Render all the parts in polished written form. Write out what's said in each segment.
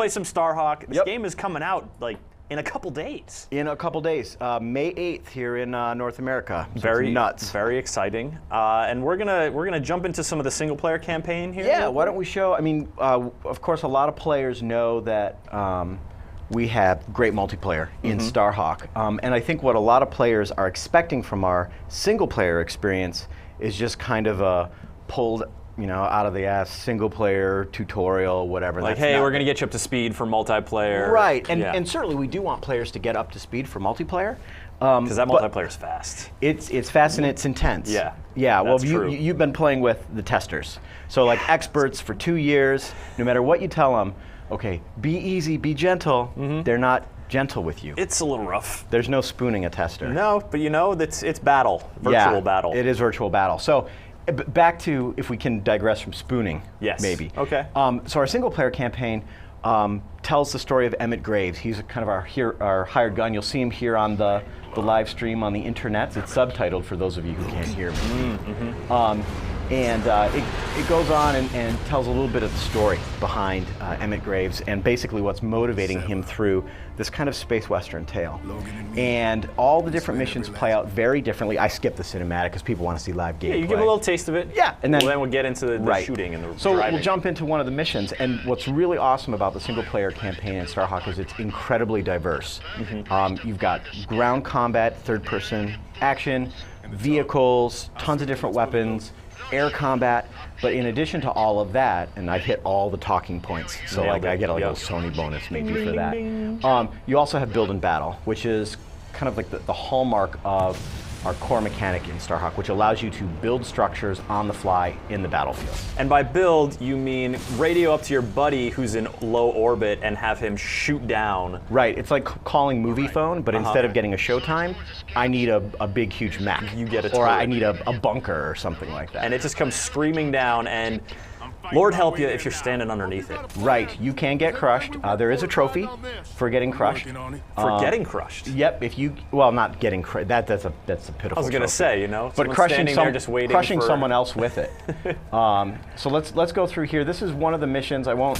play some Starhawk. This game is coming out like in a couple days. In a couple days, May 8th here in North America. So Very it's nuts. Very exciting. And we're gonna jump into some of the single player campaign here. Yeah. Why don't we show? I mean, of course, a lot of players know that we have great multiplayer in Starhawk, and I think what a lot of players are expecting from our single player experience is just kind of a pulled, out of the ass single player tutorial, whatever. Like, hey, we're gonna get you up to speed for multiplayer. Right, and certainly we do want players to get up to speed for multiplayer. Because that multiplayer is fast. It's fast and it's intense. Yeah. Yeah. Well, true. you've been playing with the testers, so like experts for 2 years. No matter what you tell them, okay, be easy, be gentle. They're not gentle with you. It's a little rough. There's no spooning a tester. No, but it's battle, virtual battle. It is virtual battle. So back to, if we can digress from spooning. Yes. Maybe. Okay. So our single player campaign tells the story of Emmett Graves. He's kind of our hired gun. You'll see him here on the live stream on the internet. It's subtitled for those of you who can't hear me. It goes on and tells a little bit of the story behind Emmett Graves and basically what's motivating him through this kind of space western tale. And all the different missions play out very differently. I skipped the cinematic because people want to see live gameplay. Yeah, you give a little taste of it. Yeah, and then we'll get into the shooting and the So driving. we'll jump into one of the missions, and what's really awesome about the single player campaign in Starhawk is it's incredibly diverse. You've got ground combat, third person action, vehicles, tons of different weapons, air combat, but in addition to all of that, and I hit all the talking points, so like I get a little Sony bonus maybe for that. You also have build and battle, which is kind of like the hallmark of our core mechanic in Starhawk, which allows you to build structures on the fly in the battlefield. And by build, you mean radio up to your buddy who's in low orbit and have him shoot down. Right, it's like calling movie phone, but instead of getting a showtime, I need a big, huge mech. You get a Or turret. I need a bunker or something like that. And it just comes screaming down, and Lord help you if you're standing underneath it. Right, you can get crushed. There is a trophy for getting crushed. For getting crushed. Yep, if you, well, not getting crushed, that's a pitiful I was gonna trophy. say, But someone crushing, standing there just waiting crushing for... someone else with it. So let's go through here. This is one of the missions. I won't,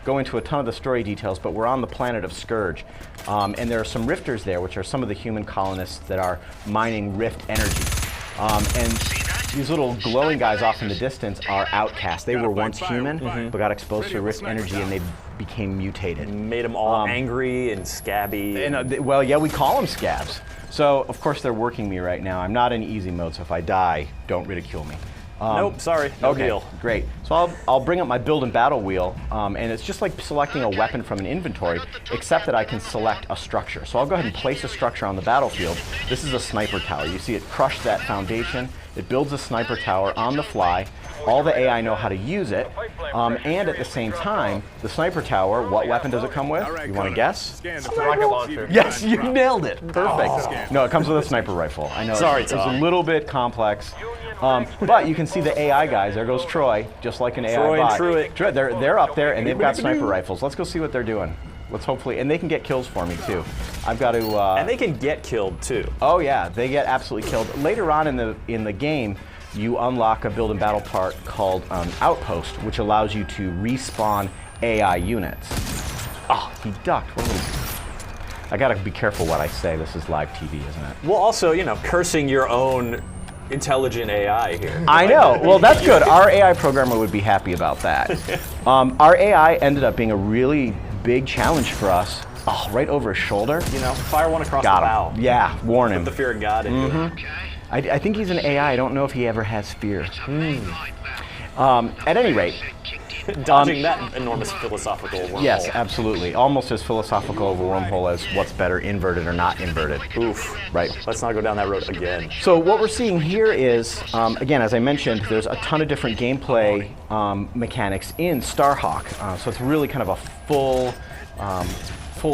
go into a ton of the story details, but we're on the planet of Scourge. And there are some rifters there, which are some of the human colonists that are mining rift energy. And these little glowing guys off in the distance are outcasts. They were once human, but got exposed to rift energy and they became mutated. Made them all angry and scabby. And, well, yeah, we call them scabs. So, of course, they're working me right now. I'm not in easy mode, so if I die, don't ridicule me. Nope, sorry, no deal. Great. So I'll bring up my build and battle wheel, and it's just like selecting a weapon from an inventory, except that I can select a structure. So I'll go ahead and place a structure on the battlefield. This is a sniper tower. You see it crush that foundation. It builds a sniper tower on the fly. All the AI know how to use it, and at the same time, the sniper tower, what weapon does it come with? You want to guess? Rocket launcher. Yes, you nailed it. Perfect. No, it comes with a sniper rifle. I know Sorry, it's a Tom. little bit complex, but you can see the AI guys. There goes Troy, just like an AI Troy and bot. Truett. They're up there, and they've got sniper rifles. Let's go see what they're doing. Let's hopefully, and they can get kills for me too. I've got to. And they can get killed too. Oh yeah, they get absolutely killed. Later on in the game, you unlock a build and battle part called Outpost, which allows you to respawn AI units. Oh, he ducked. What I gotta be careful what I say. This is live TV, isn't it? Well, also, cursing your own intelligent AI here. I know. Well, that's good. Our AI programmer would be happy about that. Our AI ended up being a really big challenge for us. Oh, right over his shoulder. Fire one across Got the him. bow. Yeah, warn him. Put the fear of God into it. I think he's an AI. I don't know if he ever has fear. At any rate. Dodging that enormous philosophical wormhole. Yes, absolutely. Almost as philosophical of a wormhole as what's better, inverted or not inverted. Oof. Right. Let's not go down that road again. So what we're seeing here is, again, as I mentioned, there's a ton of different gameplay mechanics in Starhawk. So it's really kind of a full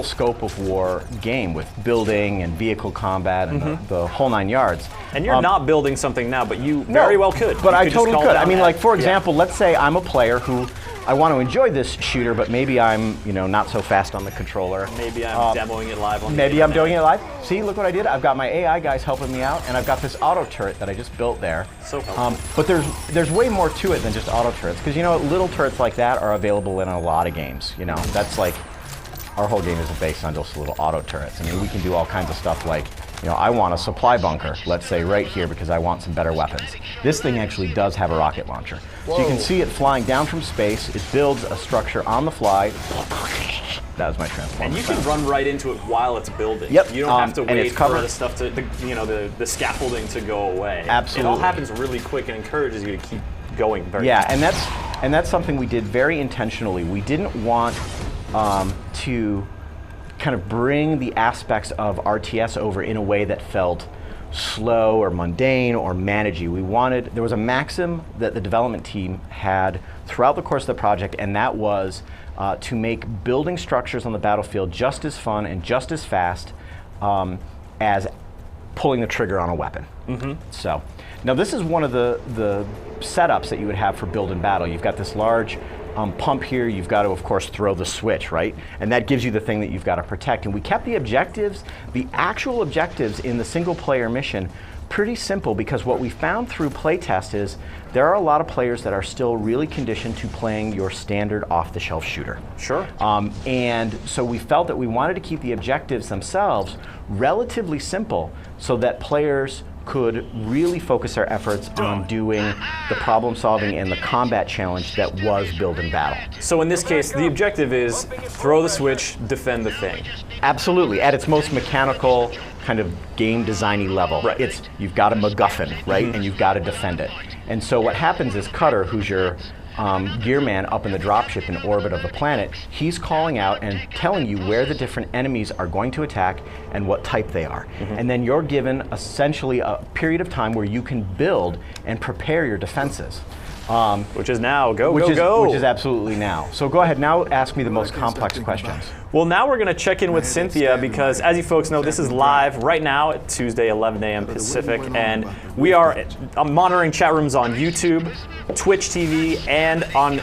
scope of war game with building and vehicle combat and the whole 9 yards. And you're not building something now, but you very well could. But You I could just totally call could. down I mean, that. like, for example, let's say I'm a player who I want to enjoy this shooter, but maybe I'm, not so fast on the controller. Maybe I'm demoing it live on the Maybe I'm internet. doing it live. See, look what I did. I've got my AI guys helping me out, and I've got this auto turret that I just built there. So helpful. But there's way more to it than just auto turrets, because little turrets like that are available in a lot of games. That's like, our whole game isn't based on just little auto turrets. I mean, we can do all kinds of stuff like, I want a supply bunker, let's say right here, because I want some better weapons. This thing actually does have a rocket launcher. So you can see it flying down from space. It builds a structure on the fly. That was my transformer. And you can run right into it while it's building. Yep. You don't have to wait for covered. the stuff to, the scaffolding to go away. Absolutely. It all happens really quick and encourages you to keep going very fast. fast. And that's something we did very intentionally. We didn't want to kind of bring the aspects of RTS over in a way that felt slow or mundane or managey. There was a maxim that the development team had throughout the course of the project, and that was to make building structures on the battlefield just as fun and just as fast as pulling the trigger on a weapon. So, now this is one of the setups that you would have for build and battle. You've got this large pump here. You've got to, of course, throw the switch, right? And that gives you the thing that you've got to protect. And we kept the objectives, the actual objectives in the single player mission, pretty simple, because what we found through playtest is there are a lot of players that are still really conditioned to playing your standard off-the-shelf shooter. Sure. And so we felt that we wanted to keep the objectives themselves relatively simple so that players could really focus their efforts on doing the problem solving and the combat challenge that was build and battle. So in this case, the objective is throw the switch, defend the thing. Absolutely, at its most mechanical kind of game designy level. Right. You've got a MacGuffin, right? And you've got to defend it. And so what happens is Cutter, who's your gear man up in the dropship in orbit of the planet, he's calling out and telling you where the different enemies are going to attack and what type they are. And then you're given essentially a period of time where you can build and prepare your defenses. Which is now, go. Which is absolutely now. So go ahead, now ask me the most complex questions. Well, now we're going to check in with Cynthia because, as you folks know, this is live right now at Tuesday, 11 a.m. Pacific, and we are monitoring chat rooms on YouTube, Twitch TV, and on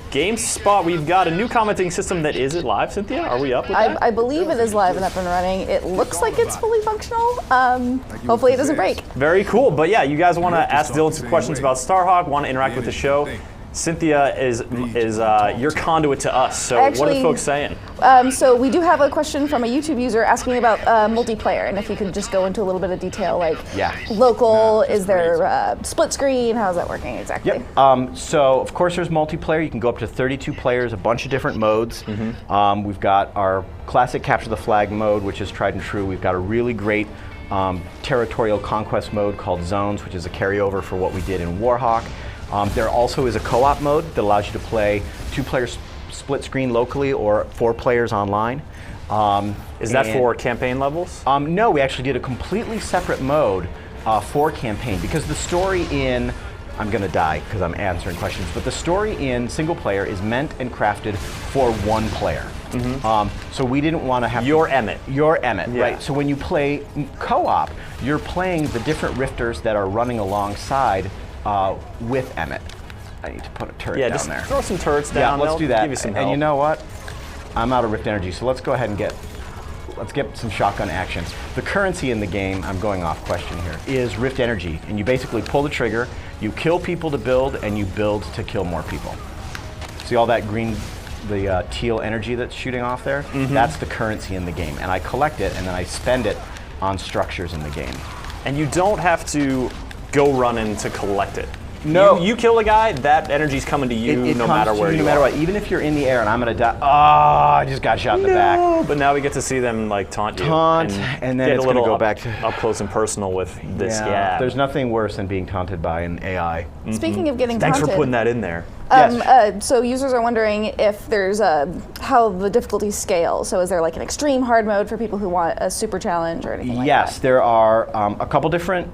GameSpot. We've got a new commenting system that is it live, Cynthia? Are we up with that? I believe it is live and up and running. It looks like it's fully functional. Hopefully it doesn't break. Very cool. But yeah, you guys want to ask Dylan some questions about Starhawk, want to interact with the show. Cynthia is your conduit to us. So what are the folks saying? So we do have a question from a YouTube user asking about multiplayer, and if you could just go into a little bit of detail, like local, is there split screen, how's that working exactly? Yep. So of course there's multiplayer. You can go up to 32 players, a bunch of different modes. We've got our classic capture the flag mode, which is tried and true. We've got a really great territorial conquest mode called Zones, which is a carryover for what we did in Warhawk. There also is a co-op mode that allows you to play 2-player split screen locally or 4 players online. Is that for campaign levels? No, we actually did a completely separate mode for campaign, because the story in, I'm going to die because I'm answering questions, but the story in single player is meant and crafted for 1 player. So we didn't want to have... You're Emmett. You're Emmett, right. So when you play co-op, you're playing the different rifters that are running alongside with Emmett. I need to put a turret down there. Yeah, just throw some turrets down. Yeah, let's do that. Give you some help. And you know what? I'm out of Rift Energy, so let's go ahead and get some shotgun action. The currency in the game, I'm going off question here, is Rift Energy. And you basically pull the trigger, you kill people to build, and you build to kill more people. See all that green, the teal energy that's shooting off there? That's the currency in the game. And I collect it, and then I spend it on structures in the game. And you don't have to go running to collect it. No. You kill a guy, that energy's coming to you no matter where you are. No matter what. Even if you're in the air and I'm going to die, I just got shot in the back. But now we get to see them like taunt you. And then it's going to go back to... up close and personal with this scab. There's nothing worse than being taunted by an AI. Speaking of getting Thanks taunted, for putting that in there. So users are wondering if there's how the difficulty scales. So is there like an extreme hard mode for people who want a super challenge or anything like that? Yes, there are a couple different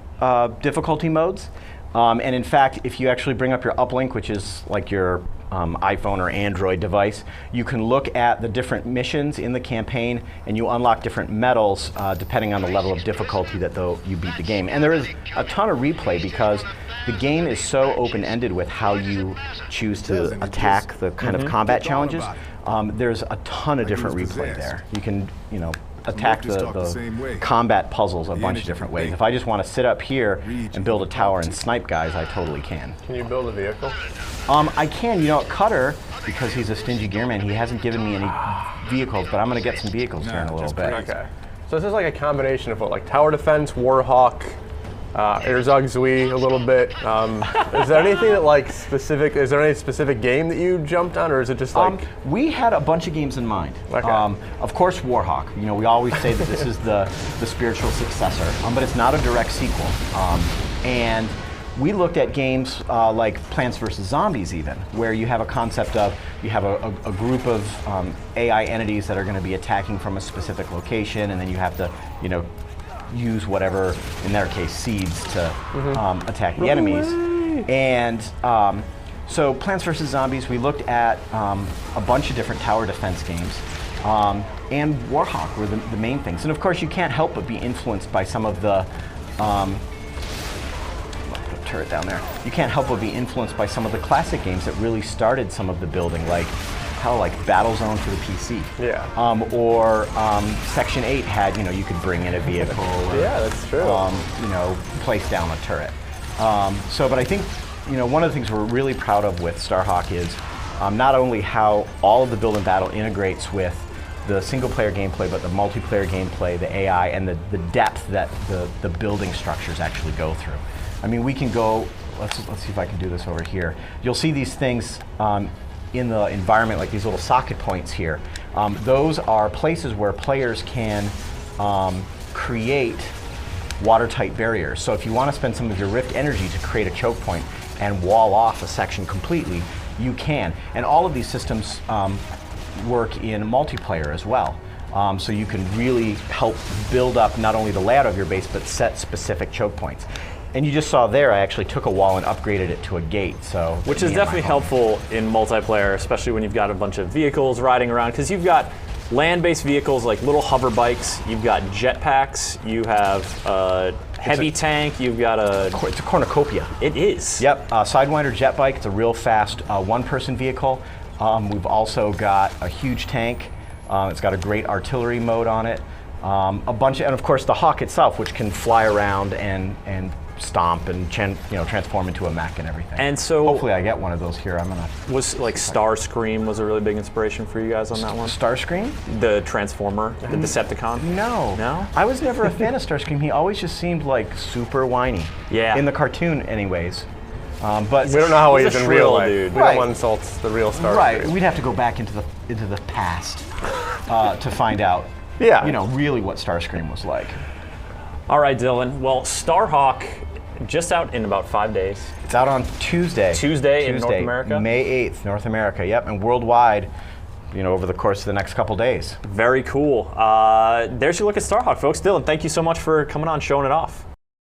difficulty modes. And in fact, if you actually bring up your uplink, which is like your iPhone or Android device, you can look at the different missions in the campaign, and you unlock different medals depending on the level of difficulty that you beat the game. And there is a ton of replay because the game is so open-ended with how you choose to attack the kind of combat challenges. There's a ton of different replay there. You can, attack the combat puzzles a bunch of different ways. If I just want to sit up here and build a tower and snipe guys, I totally can. Can you build a vehicle? I can. Cutter, because he's a stingy gearman, he hasn't given me any vehicles, but I'm going to get some vehicles here in a little bit. Okay. So this is like a combination of what, like tower defense, Warhawk, Erzog Zui a little bit. Is there anything that is there any specific game that you jumped on, or is it just like? We had a bunch of games in mind. Okay. Of course, Warhawk. We always say that this is the spiritual successor, but it's not a direct sequel. And we looked at games like Plants vs. Zombies even, where you have a concept of, you have a group of AI entities that are going to be attacking from a specific location, and then you have to, use whatever, in their case, seeds to attack the enemies. And so Plants vs. Zombies, we looked at a bunch of different tower defense games. And Warhawk were the main things. And of course, you can't help but be influenced by some of the turret down there. You can't help but be influenced by some of the classic games that really started some of the building, like Battlezone for the PC. Yeah. Or Section 8 had, you could bring in a vehicle. Yeah, that's true. Place down a turret. But I think, one of the things we're really proud of with Starhawk is not only how all of the build and battle integrates with the single-player gameplay, but the multiplayer gameplay, the AI, and the depth that the building structures actually go through. I mean, we can go, let's see if I can do this over here. You'll see these things in the environment, like these little socket points here. Those are places where players can create watertight barriers. So if you want to spend some of your Rift energy to create a choke point and wall off a section completely, you can. And all of these systems work in multiplayer as well. So you can really help build up not only the layout of your base, but set specific choke points. And you just saw there, I actually took a wall and upgraded it to a gate. Which is definitely helpful in multiplayer, especially when you've got a bunch of vehicles riding around, because you've got land-based vehicles like little hover bikes, you've got jetpacks, you have a heavy tank, you've got it's a cornucopia. It is. Yep, Sidewinder jet bike. It's a real fast one-person vehicle. We've also got a huge tank. It's got a great artillery mode on it. And of course the Hawk itself, which can fly around and stomp and transform into a mech and everything. And so hopefully I get one of those here. Was like Starscream was a really big inspiration for you guys on that one? Starscream? The Transformer, the Decepticon? No. No? I was never a fan of Starscream. He always just seemed like super whiny. Yeah. In the cartoon anyways. But we don't know how he is in real life. Dude. We don't want to insult the real Starscream. Right. We'd have to go back into the past to find out really what Starscream was like. All right, Dylan. Well, Starhawk, just out in about 5 days. It's out on Tuesday. Tuesday in North America? May 8th, North America, yep. And worldwide, over the course of the next couple days. Very cool. There's your look at Starhawk, folks. Dylan, thank you so much for coming on, showing it off.